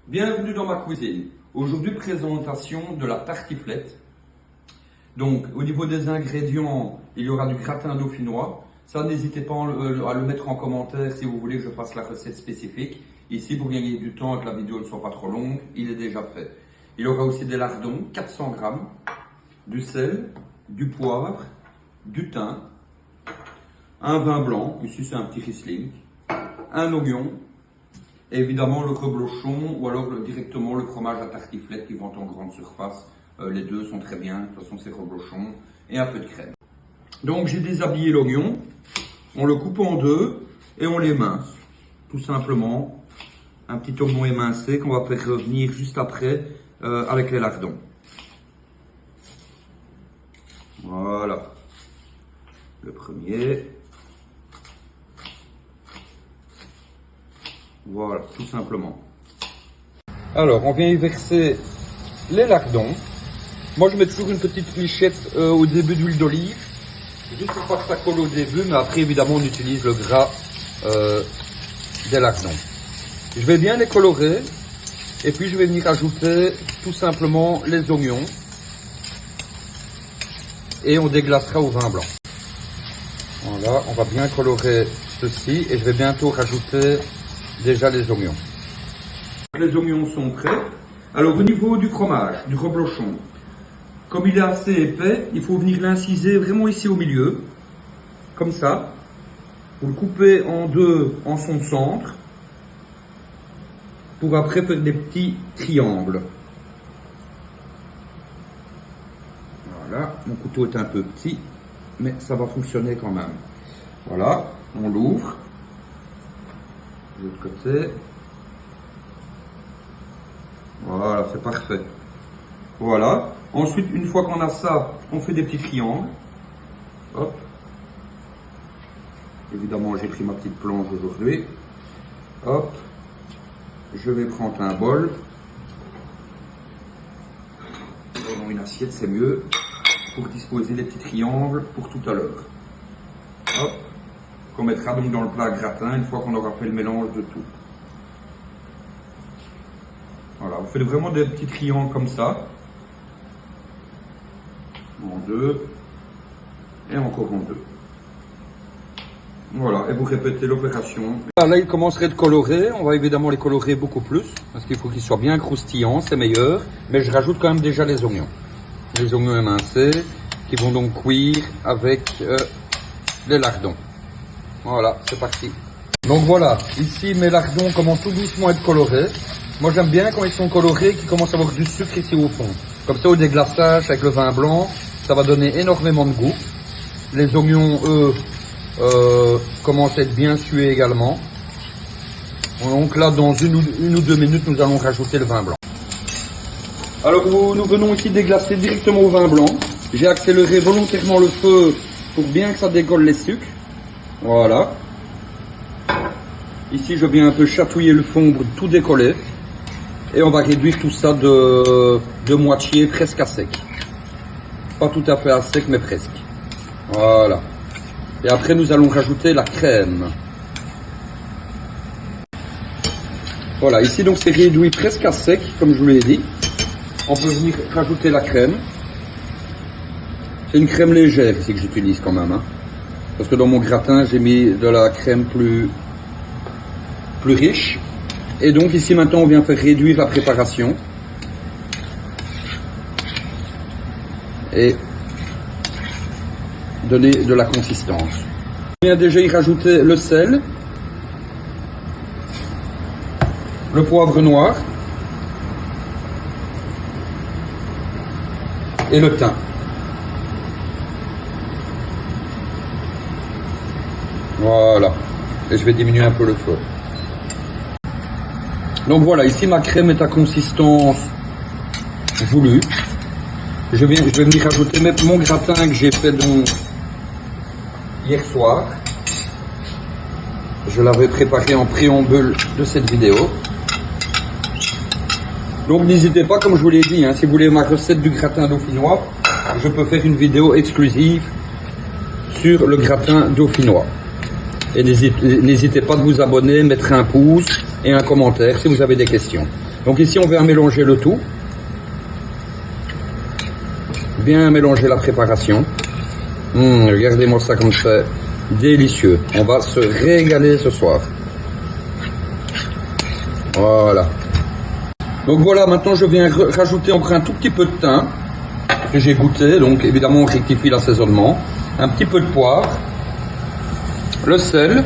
Bienvenue dans ma cuisine. Aujourd'hui, présentation de la tartiflette. Donc, au niveau des ingrédients, il y aura du gratin dauphinois. Ça, n'hésitez pas à le mettre en commentaire si vous voulez que je fasse la recette spécifique. Ici, pour gagner du temps et que la vidéo ne soit pas trop longue, il est déjà fait. Il y aura aussi des lardons, 400 grammes, du sel, du poivre, du thym, un vin blanc, ici c'est un petit Riesling, un oignon, et évidemment le reblochon ou alors directement le fromage à tartiflette qui vend en grande surface. Les deux sont très bien, de toute façon c'est reblochon, et un peu de crème. Donc j'ai déshabillé l'oignon, on le coupe en deux et on l'émince. Tout simplement, un petit oignon émincé qu'on va faire revenir juste après avec les lardons. Voilà, le premier. Voilà, tout simplement. Alors, on vient y verser les lardons. Moi, je mets toujours une petite lichette au début d'huile d'olive, juste pour pas que ça colle au début, mais après, évidemment, on utilise le gras des lardons. Je vais bien les colorer, et puis je vais venir ajouter tout simplement les oignons, et on déglacera au vin blanc. Voilà, on va bien colorer ceci, et je vais bientôt rajouter déjà les oignons. Les oignons sont prêts. Alors au niveau du fromage, du reblochon, comme il est assez épais, il faut venir l'inciser vraiment ici au milieu, comme ça. Vous le coupez en deux en son centre, pour après faire des petits triangles. Voilà, mon couteau est un peu petit, mais ça va fonctionner quand même. Voilà, on l'ouvre. De l'autre côté. Voilà, c'est parfait. Voilà. Ensuite, une fois qu'on a ça, on fait des petits triangles. Hop. Évidemment, j'ai pris ma petite planche aujourd'hui. Hop. Je vais prendre un bol. Dans une assiette, c'est mieux. Pour disposer les petits triangles pour tout à l'heure. Hop. Qu'on mettra donc dans le plat gratin une fois qu'on aura fait le mélange de tout. Voilà, vous faites vraiment des petits triangles comme ça. En deux. Et encore en deux. Voilà, et vous répétez l'opération. Là, il commencerait de colorer. On va évidemment les colorer beaucoup plus. Parce qu'il faut qu'ils soient bien croustillants, c'est meilleur. Mais je rajoute quand même déjà les oignons. Les oignons émincés, qui vont donc cuire avec les lardons. Voilà, c'est parti. Donc voilà, ici mes lardons commencent tout doucement à être colorés. Moi j'aime bien quand ils sont colorés, qu'ils commencent à avoir du sucre ici au fond. Comme ça au déglaçage avec le vin blanc, ça va donner énormément de goût. Les oignons, eux, commencent à être bien sués également. Donc là, dans une ou deux minutes, nous allons rajouter le vin blanc. Alors nous venons ici déglacer directement au vin blanc. J'ai accéléré volontairement le feu pour bien que ça décolle les sucres. Voilà. Ici, je viens un peu chatouiller le fond pour tout décoller. Et on va réduire tout ça de moitié, presque à sec. Pas tout à fait à sec, mais presque. Voilà. Et après, nous allons rajouter la crème. Voilà, ici, donc, c'est réduit presque à sec, comme je vous l'ai dit. On peut venir rajouter la crème. C'est une crème légère ici que j'utilise quand même, hein. Parce que dans mon gratin, j'ai mis de la crème plus riche. Et donc ici maintenant, on vient faire réduire la préparation. Et donner de la consistance. On vient déjà y rajouter le sel. Le poivre noir. Et le thym. Voilà, et je vais diminuer un peu le feu. Donc voilà, ici ma crème est à consistance voulue. Je vais venir rajouter mon gratin que j'ai fait donc hier soir. Je l'avais préparé en préambule de cette vidéo. Donc n'hésitez pas, comme je vous l'ai dit, hein, si vous voulez ma recette du gratin dauphinois, je peux faire une vidéo exclusive sur le gratin dauphinois. Et n'hésitez pas de vous abonner, mettre un pouce et un commentaire si vous avez des questions. Donc ici on vient mélanger le tout. Bien mélanger la préparation. Regardez-moi ça comme c'est délicieux. On va se régaler ce soir. Voilà. Donc voilà, maintenant je viens rajouter encore un tout petit peu de thym que j'ai goûté. Donc évidemment on rectifie l'assaisonnement. Un petit peu de poivre. Le sel.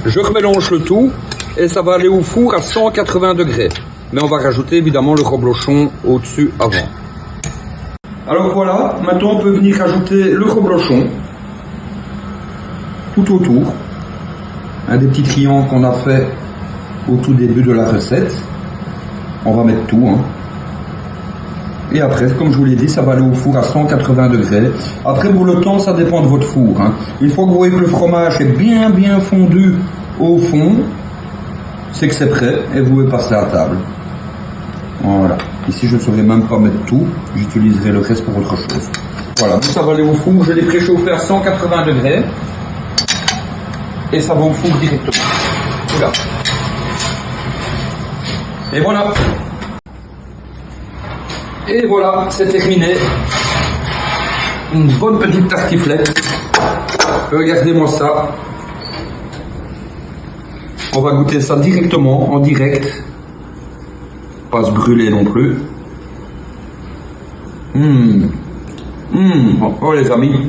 Je remélange le tout et ça va aller au four à 180 degrés. Mais on va rajouter évidemment le reblochon au-dessus avant. Alors voilà, maintenant on peut venir rajouter le reblochon tout autour. Un des petits triangles qu'on a fait au tout début de la recette. On va mettre tout. Et après, comme je vous l'ai dit, ça va aller au four à 180 degrés. Après, pour le temps, ça dépend de votre four. Une fois que vous voyez que le fromage est bien fondu au fond, c'est que c'est prêt et vous pouvez passer à table. Voilà. Ici, je ne saurais même pas mettre tout. J'utiliserai le reste pour autre chose. Voilà. Donc, ça va aller au four. Je l'ai préchauffé à 180 degrés. Et ça va au four directement. Voilà. Et voilà. Et voilà, c'est terminé. Une bonne petite tartiflette. Regardez-moi ça. On va goûter ça directement, en direct. Pas se brûler non plus. Oh les amis.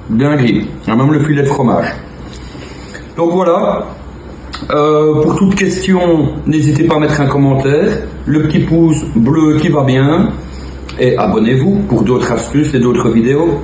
Dinguerie. Il y a même le filet de fromage. Donc voilà. Pour toute question, n'hésitez pas à mettre un commentaire, le petit pouce bleu qui va bien, et abonnez-vous pour d'autres astuces et d'autres vidéos.